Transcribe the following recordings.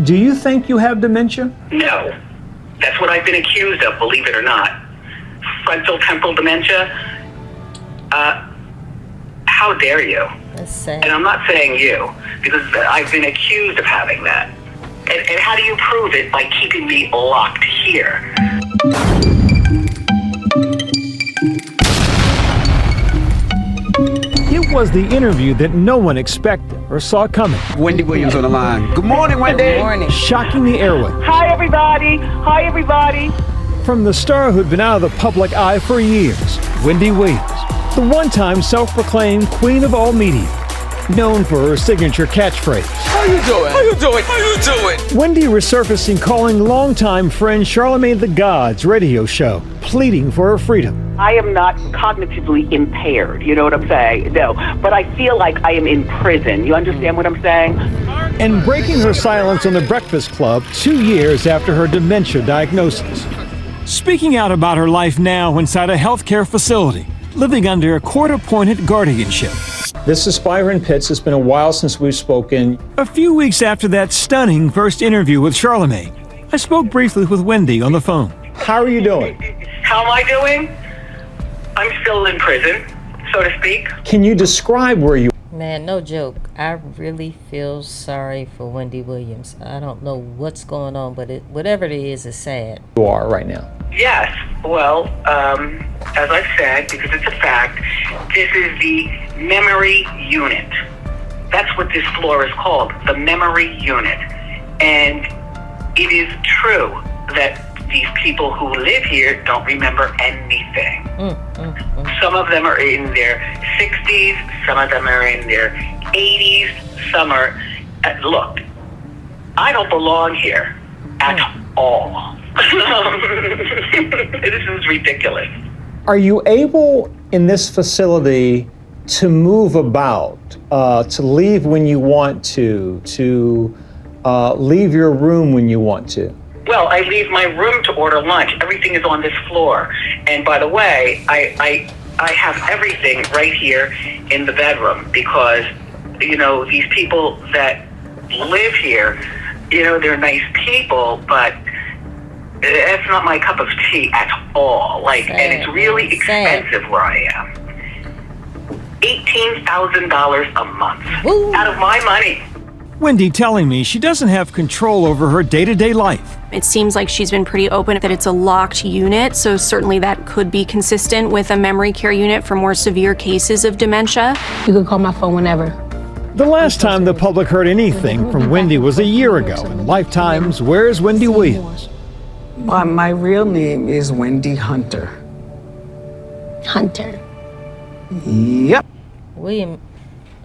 Do you think you have dementia? No. That's what I've been accused of, believe it or not. Frontal temporal dementia. How dare you? That's sad. And I'm not saying you, because I've been accused of having that. And how do you prove it? By keeping me locked here. It was the interview that no one expected or saw coming. Wendy Williams on the line. Good morning, Wendy. Good morning. Shocking the airwaves. Hi, everybody. Hi, everybody. From the star who'd been out of the public eye for years, Wendy Williams, the one-time self-proclaimed queen of all media, known for her signature catchphrase. How you doing? How you doing? How you doing? Wendy resurfacing calling longtime friend Charlamagne the God's radio show, pleading for her freedom. I am not cognitively impaired, you know what I'm saying? No, but I feel like I am in prison. You understand what I'm saying? And breaking her silence on The Breakfast Club 2 years after her dementia diagnosis. Speaking out about her life now inside a healthcare facility, living under a court-appointed guardianship. This is Byron Pitts. It's been a while since we've spoken. A few weeks after that stunning first interview with Charlamagne, I spoke briefly with Wendy on the phone. How are you doing? How am I doing? I'm still in prison, so to speak. Can you describe where you are? Man, no joke. I really feel sorry for Wendy Williams. I don't know what's going on, but whatever it is sad. are right now? Yes. Well, as I've said, because it's a fact, this is the memory unit. That's what this floor is called, the memory unit. And it is true that these people who live here don't remember anything. Some of them are in their 60s, some of them are in their 80s, some are... look, I don't belong here at all. This is ridiculous. Are you able in this facility to move about, to leave when you want to leave your room when you want to? Well, I leave my room to order lunch. Everything is on this floor. And by the way, I have everything right here in the bedroom because, you know, these people that live here, you know, they're nice people, but that's not my cup of tea at all. Like, and it's really expensive where I am. $18,000 a month out of my money. Wendy telling me she doesn't have control over her day-to-day life. It seems like she's been pretty open that it's a locked unit, so certainly that could be consistent with a memory care unit for more severe cases of dementia. You can call my phone whenever. The last time the public heard anything from Wendy was a year ago in Lifetime's Where's Wendy Williams? My real name is Wendy Hunter. Hunter. Yep. William,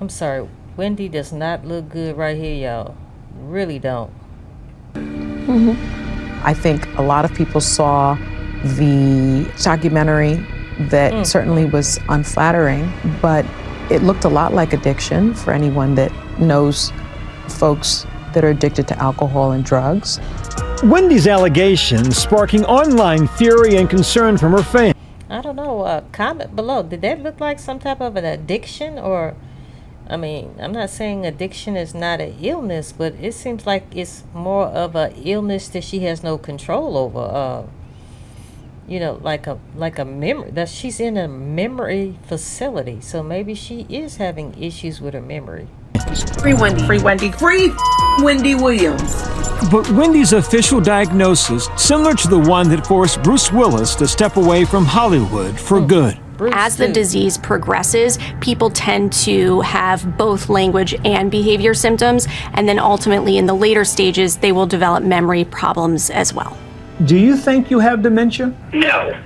I'm sorry. Wendy does not look good right here, y'all. Really don't. I think a lot of people saw the documentary that certainly was unflattering, but it looked a lot like addiction for anyone that knows folks that are addicted to alcohol and drugs. Wendy's allegations sparking online fury and concern from her fans. I don't know. Comment below. Did that look like some type of an addiction? Or, I mean, I'm not saying addiction is not an illness, but it seems like it's more of an illness that she has no control over. You know, like a memory. That she's in a memory facility, so maybe she is having issues with her memory. Free Wendy. Free Wendy. Free Wendy Williams. But Wendy's official diagnosis, similar to the one that forced Bruce Willis to step away from Hollywood for good. As the disease progresses, people tend to have both language and behavior symptoms, and then ultimately in the later stages, they will develop memory problems as well. Do you think you have dementia? No.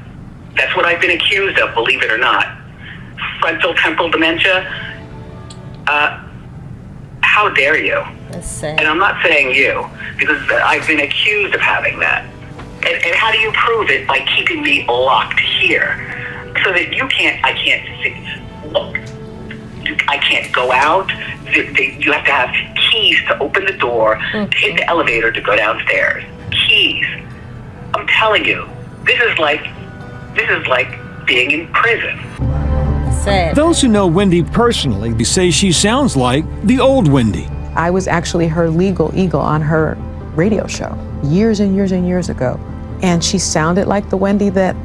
That's what I've been accused of, believe it or not. Frontal temporal dementia. How dare you? That's sad. And I'm not saying you, because I've been accused of having that. And how do you prove it? By keeping me locked here. So that I can't see. Look, I can't go out. You have to have keys to open the door, to hit the elevator to go downstairs. Keys. I'm telling you, this is like being in prison. Sad. Those who know Wendy personally say she sounds like the old Wendy. I was actually her legal eagle on her radio show years and years and years ago. And she sounded like the Wendy that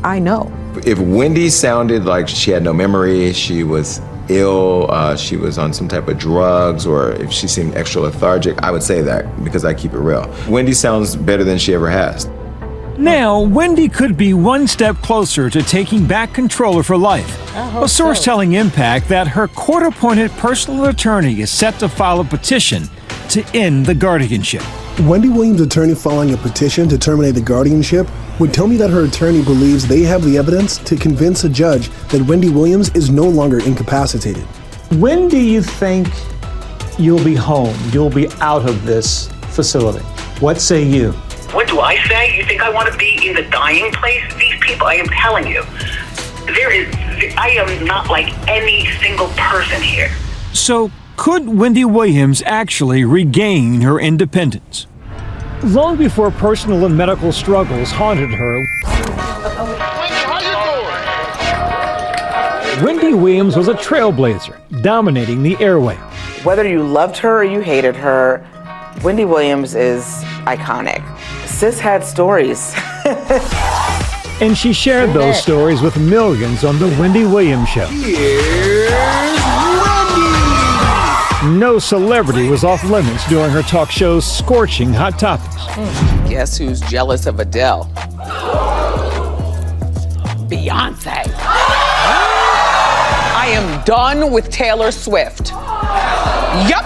I know. If Wendy sounded like she had no memory, she was ill, she was on some type of drugs, or if she seemed extra lethargic, I would say that because I keep it real. Wendy sounds better than she ever has. Now, Wendy could be one step closer to taking back control of her life. A source telling Impact that her court-appointed personal attorney is set to file a petition to end the guardianship. Wendy Williams' attorney filing a petition to terminate the guardianship would tell me that her attorney believes they have the evidence to convince a judge that Wendy Williams is no longer incapacitated. When do you think you'll be home? You'll be out of this facility? What say you? What do I say? You think I want to be in the dying place? These people, I am telling you, I am not like any single person here. So, could Wendy Williams actually regain her independence? Long before personal and medical struggles haunted her, Wendy Williams was a trailblazer, dominating the airway. Whether you loved her or you hated her, Wendy Williams is iconic. Sis had stories. And she shared those stories with millions on The Wendy Williams Show. No celebrity was off limits during her talk show's scorching hot topics. Guess who's jealous of Adele? Beyonce. I am done with Taylor Swift. Yup.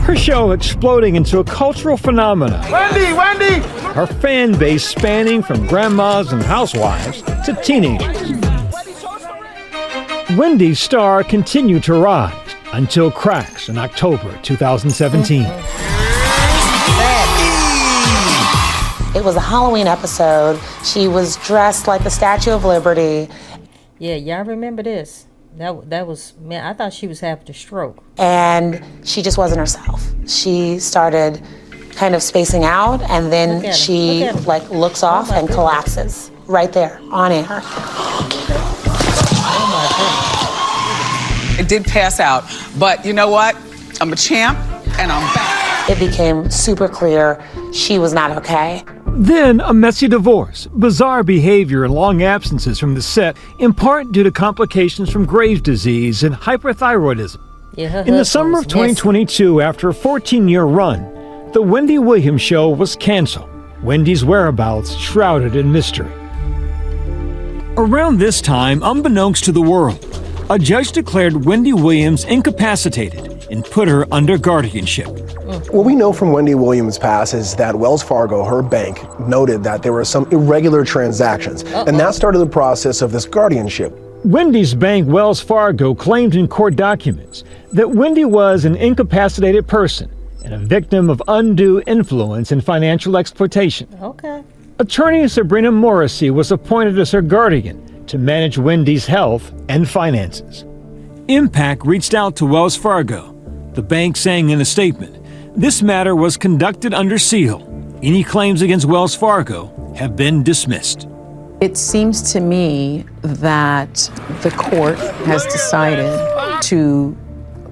Her show exploding into a cultural phenomenon. Wendy! Her fan base spanning from grandmas and housewives to teenagers. Wendy's star continued to rise until cracks in October 2017. It was a Halloween episode. She was dressed like the Statue of Liberty. Yeah, y'all remember this? That was, man, I thought she was having a stroke. And she just wasn't herself. She started kind of spacing out, and then she like looks off and collapses right there on air. It did pass out, but you know what? I'm a champ, and I'm back. It became super clear she was not okay. Then a messy divorce, bizarre behavior, and long absences from the set, in part due to complications from Graves' disease and hyperthyroidism. In the summer of 2022, after a 14-year run, The Wendy Williams Show was canceled. Wendy's whereabouts shrouded in mystery. Around this time, unbeknownst to the world, a judge declared Wendy Williams incapacitated and put her under guardianship. What we know from Wendy Williams' past is that Wells Fargo, her bank, noted that there were some irregular transactions, and that started the process of this guardianship. Wendy's bank, Wells Fargo, claimed in court documents that Wendy was an incapacitated person and a victim of undue influence and financial exploitation. Attorney Sabrina Morrissey was appointed as her guardian to manage Wendy's health and finances. Impact reached out to Wells Fargo, the bank saying in a statement, this matter was conducted under seal. Any claims against Wells Fargo have been dismissed. It seems to me that the court has decided to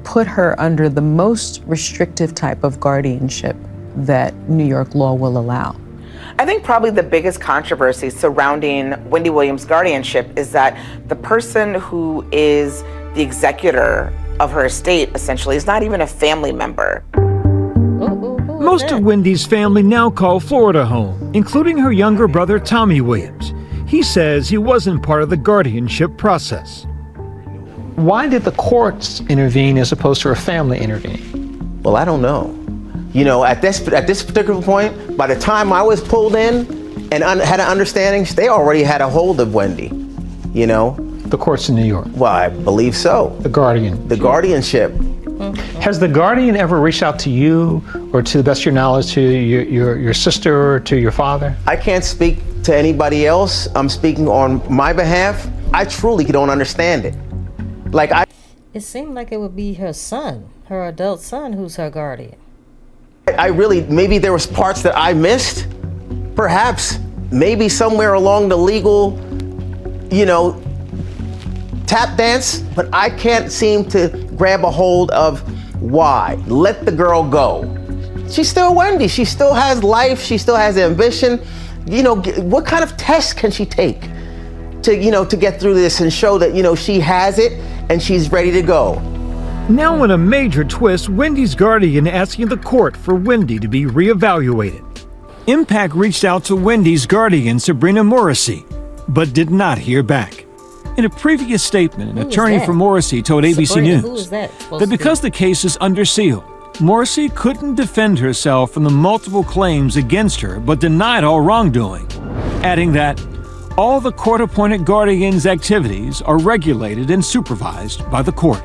put her under the most restrictive type of guardianship that New York law will allow. I think probably the biggest controversy surrounding Wendy Williams' guardianship is that the person who is the executor of her estate essentially is not even a family member. Most of Wendy's family now call Florida home, including her younger brother Tommy Williams. He says he wasn't part of the guardianship process. Why did the courts intervene as opposed to her family intervening? Well, I don't know. You know, at this particular point, by the time I was pulled in and had an understanding, they already had a hold of Wendy, you know? The courts in New York? Well, I believe so. The guardian? The guardianship. Has the guardian ever reached out to you, or to the best of your knowledge, to your sister or to your father? I can't speak to anybody else. I'm speaking on my behalf. I truly don't understand it. It seemed like it would be her son, her adult son, who's her guardian. I really, maybe there was parts that I missed, perhaps, maybe somewhere along the legal, you know, tap dance, but I can't seem to grab a hold of Why? Let the girl go. She's still Wendy. She still has life. She still has ambition. You know, what kind of test can she take to, you know, to get through this and show that, you know, she has it and she's ready to go? Now in a major twist, Wendy's guardian asking the court for Wendy to be reevaluated. Impact reached out to Wendy's guardian, Sabrina Morrissey, but did not hear back. In a previous statement, an attorney for Morrissey told ABC News that because the case is under seal, Morrissey couldn't defend herself from the multiple claims against her, but denied all wrongdoing, adding that all the court-appointed guardians' activities are regulated and supervised by the court.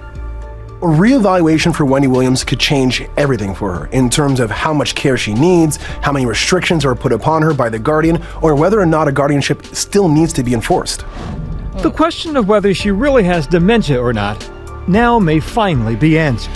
A reevaluation for Wendy Williams could change everything for her in terms of how much care she needs, how many restrictions are put upon her by the guardian, or whether or not a guardianship still needs to be enforced. The question of whether she really has dementia or not now may finally be answered.